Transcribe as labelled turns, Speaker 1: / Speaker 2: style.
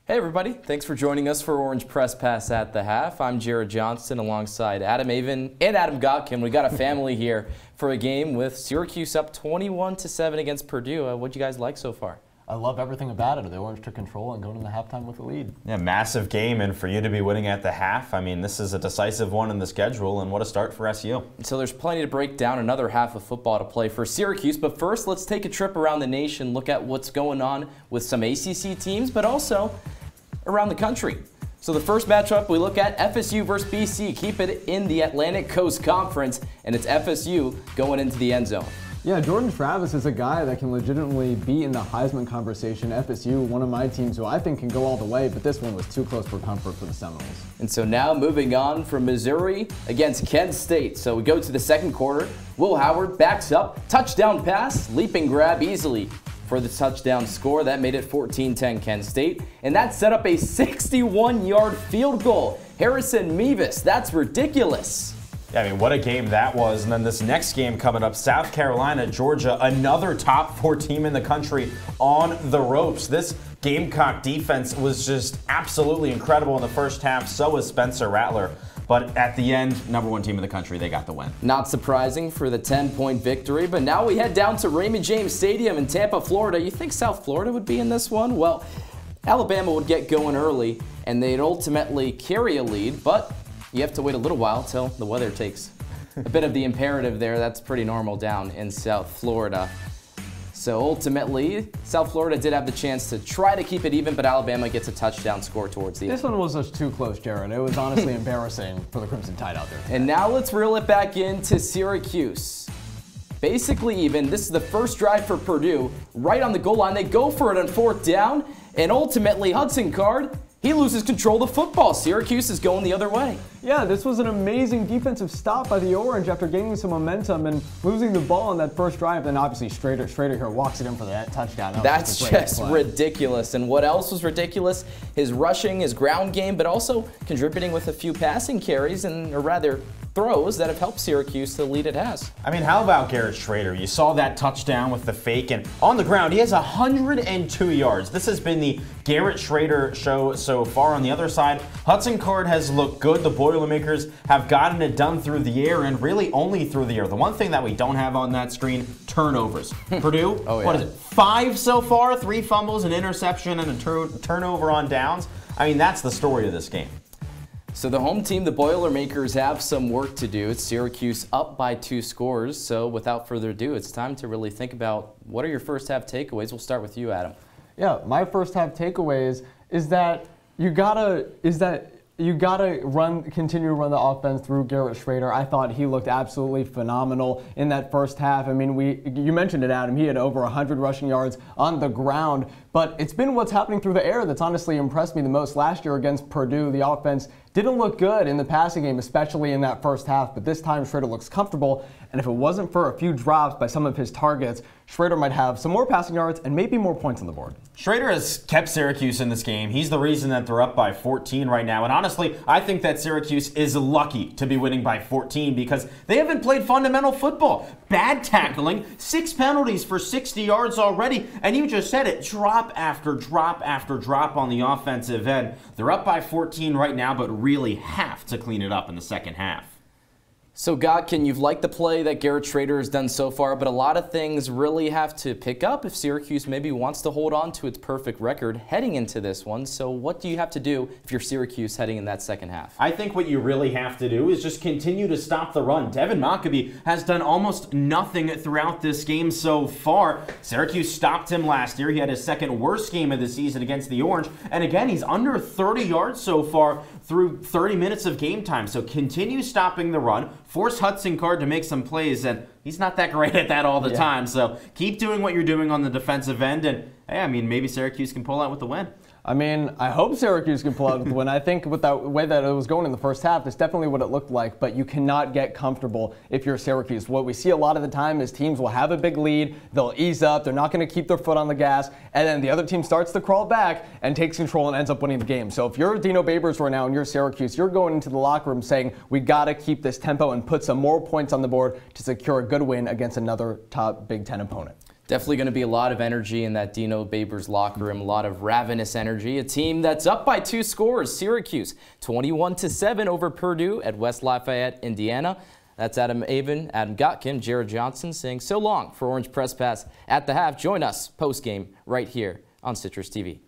Speaker 1: Hey everybody, thanks for joining us for Orange Press Pass at the Half. I'm Jared Johnston alongside Adam Avon and Adam Gotkin. We got a family here for a game with Syracuse up 21-7 against Purdue. What'd you guys like so far?
Speaker 2: I love everything about it. The Orange took control and going into halftime with the lead.
Speaker 3: Yeah, massive game, and for you to be winning at the half, I mean, this is a decisive one in the schedule, and what a start for SU.
Speaker 1: So there's plenty to break down, another half of football to play for Syracuse, but first let's take a trip around the nation, look at what's going on with some ACC teams, but also around the country. So the first matchup we look at, FSU versus BC. Keep it in the Atlantic Coast Conference, and it's FSU going into the end zone.
Speaker 4: Yeah, Jordan Travis is a guy that can legitimately be in the Heisman conversation. FSU, one of my teams who I think can go all the way, but this one was too close for comfort for the Seminoles.
Speaker 1: And so now moving on from Missouri against Kent State. So we go to the second quarter. Will Howard backs up, touchdown pass, leaping grab easily for the touchdown score. That made it 14-10 Kent State. And that set up a 61-yard field goal. Harrison Mevis, that's ridiculous.
Speaker 3: Yeah, I mean, what a game that was. And then this next game coming up, South Carolina, Georgia, another top 4 team in the country on the ropes. This Gamecock defense was just absolutely incredible in the first half. So was Spencer Rattler. But at the end, #1 team in the country, they got the win.
Speaker 1: Not surprising for the 10-point victory, but now we head down to Raymond James Stadium in Tampa, Florida. You think South Florida would be in this one? Well, Alabama would get going early, and they'd ultimately carry a lead, but you have to wait a little while till the weather takes a bit of the imperative there. That's pretty normal down in South Florida. So ultimately, South Florida did have the chance to try to keep it even, but Alabama gets a touchdown score towards the end.
Speaker 4: This one was just too close, Jared. It was honestly embarrassing for the Crimson Tide out there.
Speaker 1: And now let's reel it back into Syracuse. Basically even, this is the first drive for Purdue. Right on the goal line, they go for it on 4th down, and ultimately Hudson Card, he loses control of the football. Syracuse is going the other way.
Speaker 4: Yeah, this was an amazing defensive stop by the Orange after gaining some momentum and losing the ball on that first drive. Then obviously Schrader here walks it in for that touchdown.
Speaker 1: That's just ridiculous. And what else was ridiculous? His rushing, his ground game, but also contributing with a few passing carries, or rather throws that have helped Syracuse to the lead it has.
Speaker 3: I mean, how about Garrett Schrader? You saw that touchdown with the fake, and on the ground, he has 102 yards. This has been the Garrett Schrader show so far. On the other side, Hudson Card has looked good. The Boilermakers have gotten it done through the air, and really only through the air. The one thing that we don't have on that screen, turnovers. Purdue, What is it, 5 so far? 3 fumbles, an interception, and a turnover on downs. I mean, that's the story of this game.
Speaker 1: So the home team, the Boilermakers, have some work to do. It's Syracuse up by 2 scores. So without further ado, it's time to really think about what are your first half takeaways. We'll start with you, Adam.
Speaker 4: Yeah, my first half takeaways is that you gotta continue to run the offense through Garrett Schrader. I thought he looked absolutely phenomenal in that first half. I mean, you mentioned it, Adam. He had over 100 rushing yards on the ground, but it's been what's happening through the air that's honestly impressed me the most. Last year against Purdue, the offense didn't look good in the passing game, especially in that first half, but this time Schrader looks comfortable, and if it wasn't for a few drops by some of his targets, Schrader might have some more passing yards and maybe more points on the board.
Speaker 3: Schrader has kept Syracuse in this game. He's the reason that they're up by 14 right now. And honestly, I think that Syracuse is lucky to be winning by 14 because they haven't played fundamental football. Bad tackling, 6 penalties for 60 yards already. And you just said it, drop after drop after drop on the offensive end. They're up by 14 right now, but really have to clean it up in the second half.
Speaker 1: So, Gotkin, you've liked the play that Garrett Schrader has done so far, but a lot of things really have to pick up if Syracuse maybe wants to hold on to its perfect record heading into this one. So what do you have to do if you're Syracuse heading in that second half?
Speaker 3: I think what you really have to do is just continue to stop the run. Devin Mockabee has done almost nothing throughout this game so far. Syracuse stopped him last year. He had his second worst game of the season against the Orange. And again, he's under 30 yards so far through 30 minutes of game time. So continue stopping the run. Force Hudson Card to make some plays, and he's not that great at that all the time. So keep doing what you're doing on the defensive end, and hey, I mean, maybe Syracuse can pull out with the win.
Speaker 4: I mean, I hope Syracuse can pull out with the win. I think with that way that it was going in the first half, that's definitely what it looked like, but you cannot get comfortable if you're Syracuse. What we see a lot of the time is teams will have a big lead, they'll ease up, they're not going to keep their foot on the gas, and then the other team starts to crawl back and takes control and ends up winning the game. So if you're Dino Babers right now and you're Syracuse, you're going into the locker room saying, we got to keep this tempo and put some more points on the board to secure a good win against another top Big Ten opponent.
Speaker 1: Definitely going to be a lot of energy in that Dino Babers locker room, a lot of ravenous energy. A team that's up by 2 scores, Syracuse 21-7 over Purdue at West Lafayette, Indiana. That's Adam Avon, Adam Gotkin, Jared Johnson saying so long for Orange Press Pass at the half. Join us post-game right here on Citrus TV.